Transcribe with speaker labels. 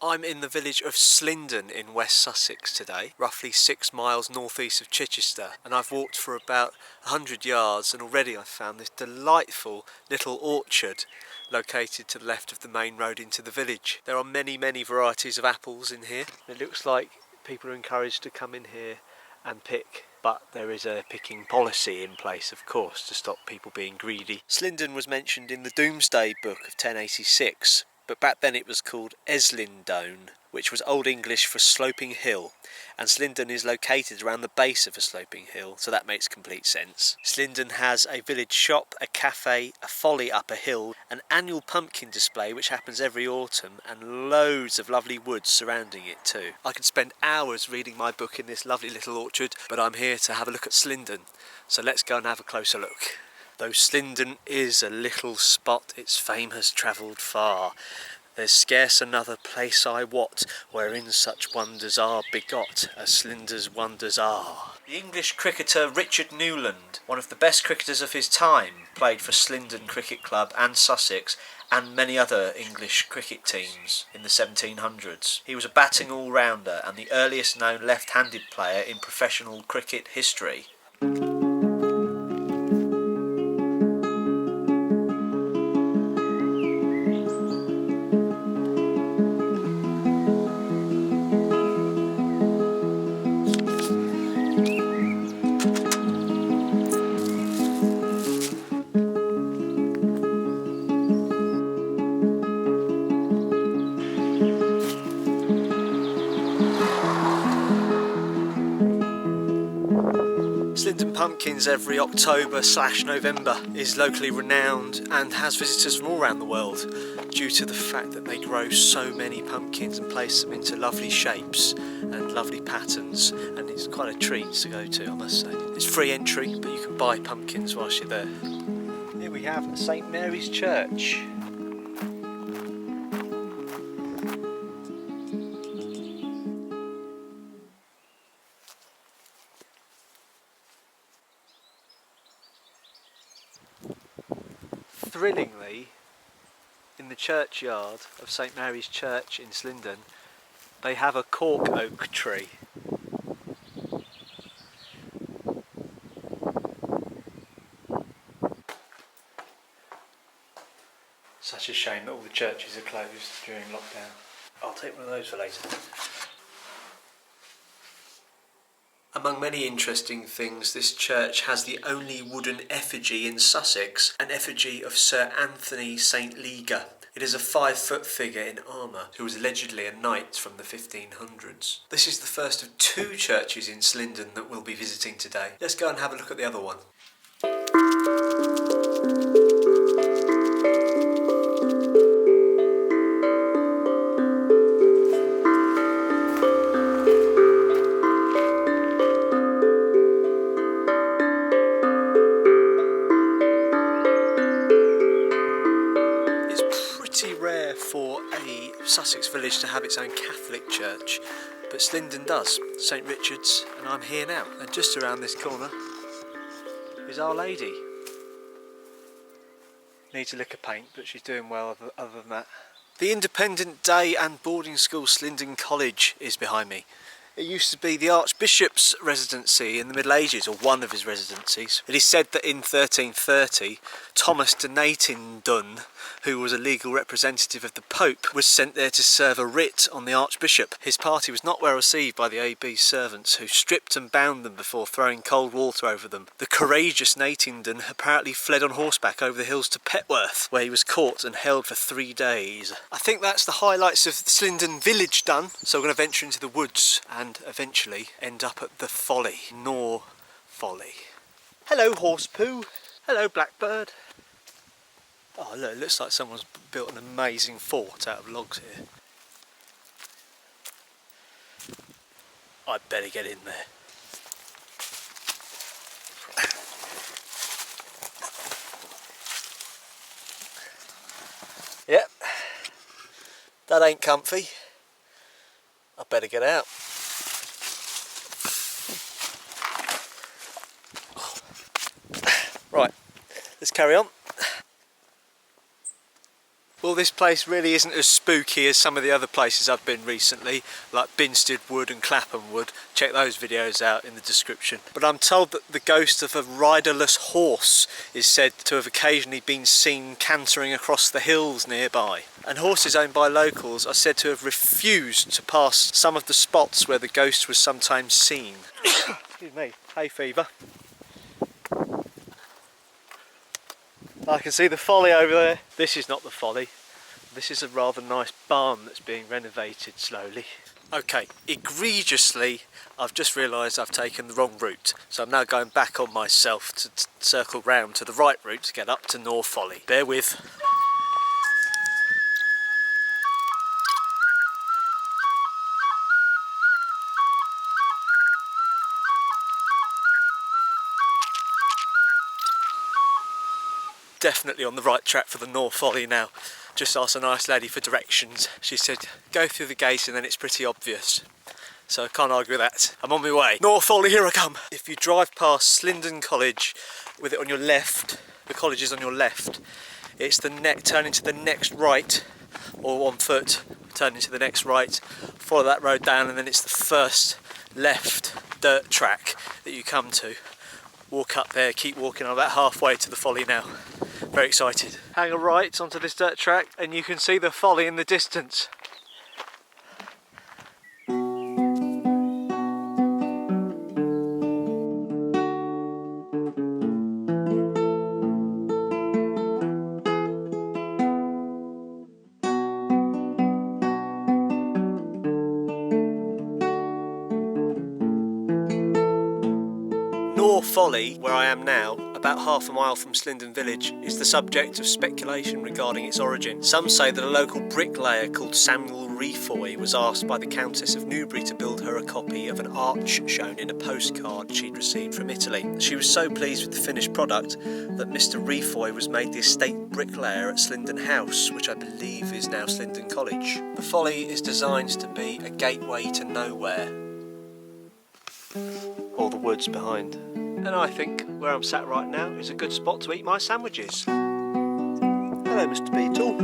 Speaker 1: I'm in the village of Slindon in West Sussex today, roughly 6 miles northeast of Chichester, and I've walked for about 100 yards and already I've found this delightful little orchard located to the left of the main road into the village. There are many varieties of apples in here. It looks like people are encouraged to come in here and pick, but there is a picking policy in place, of course, to stop people being greedy. Slindon was mentioned in the Domesday Book of 1086, but back then it was called Slindon, which was Old English for sloping hill, and Slindon is located around the base of a sloping hill, so that makes complete sense. Slindon has a village shop, a cafe, a Folly up a hill, an annual pumpkin display which happens every autumn, and loads of lovely woods surrounding it too. I could spend hours reading my book in this lovely little orchard, but I'm here to have a look at Slindon, so let's go and have a closer look. Though Slindon is a little spot, its fame has travelled far. There's scarce another place I wot, wherein such wonders are begot, as Slindon's wonders are. The English cricketer Richard Newland, one of the best cricketers of his time, played for Slindon Cricket Club and Sussex, and many other English cricket teams in the 1700s. He was a batting all-rounder and the earliest known left-handed player in professional cricket history. Slindon Pumpkins every October/November is locally renowned and has visitors from all around the world due to the fact that they grow so many pumpkins and place them into lovely shapes and lovely patterns, and it's quite a treat to go to, I must say. It's free entry, but you can buy pumpkins whilst you're there. Here we have St Mary's Church. Thrillingly, in the churchyard of St Mary's Church in Slindon, they have a cork oak tree. Such a shame that all the churches are closed during lockdown. I'll take one of those for later. Among many interesting things, this church has the only wooden effigy in Sussex, an effigy of Sir Anthony St Leger. It is a 5-foot figure in armour, who was allegedly a knight from the 1500s. This is the first of 2 churches in Slindon that we'll be visiting today. Let's go and have a look at the other one. Rare for a Sussex village to have its own Catholic church, but Slindon does, St Richard's, and I'm here now. And just around this corner is Our Lady. Needs a lick of paint, but she's doing well other than that. The independent day and boarding school Slindon College is behind me. It used to be the Archbishop's residency in the Middle Ages, or one of his residencies. It is said that in 1330, Thomas de Natindun, who was a legal representative of the Pope, was sent there to serve a writ on the Archbishop. His party was not well received by the AB's servants, who stripped and bound them before throwing cold water over them. The courageous Natindun apparently fled on horseback over the hills to Petworth, where he was caught and held for 3 days. I think that's the highlights of Slindon village done, so we're going to venture into the woods and eventually end up at the Folly, nor Folly. Hello horse poo, hello blackbird. Oh look, it looks like someone's built an amazing fort out of logs here. I'd better get in there. Yep, that ain't comfy. I'd better get out. Right, let's carry on. Well, this place really isn't as spooky as some of the other places I've been recently, like Binstead Wood and Clapham Wood. Check those videos out in the description. But I'm told that the ghost of a riderless horse is said to have occasionally been seen cantering across the hills nearby. And horses owned by locals are said to have refused to pass some of the spots where the ghost was sometimes seen. Excuse me, hay fever. I can see the Folly over there. This is not the Folly. This is a rather nice barn that's being renovated slowly. Okay, egregiously, I've just realised I've taken the wrong route. So I'm now going back on myself to circle round to the right route to get up to North Folly. Bear with. Definitely on the right track for the North Folly now. Just asked a nice lady for directions. She said, go through the gate and then it's pretty obvious. So I can't argue with that. I'm on my way. North Folly, here I come. If you drive past Slindon College with it on your left, the college is on your left, it's the turning to the next right, or on foot, turning to the next right, follow that road down and then it's the first left dirt track that you come to. Walk up there, keep walking. I'm about halfway to the Folly now. Very excited. Hang a right onto this dirt track and you can see the Folly in the distance. North Folly, where I am now, about half a mile from Slindon village, is the subject of speculation regarding its origin. Some say that a local bricklayer called Samuel Refoy was asked by the Countess of Newbury to build her a copy of an arch shown in a postcard she'd received from Italy. She was so pleased with the finished product that Mr. Refoy was made the estate bricklayer at Slindon House, which I believe is now Slindon College. The Folly is designed to be a gateway to nowhere. All the woods behind. And I think where I'm sat right now is a good spot to eat my sandwiches. Hello, Mr. Beetle.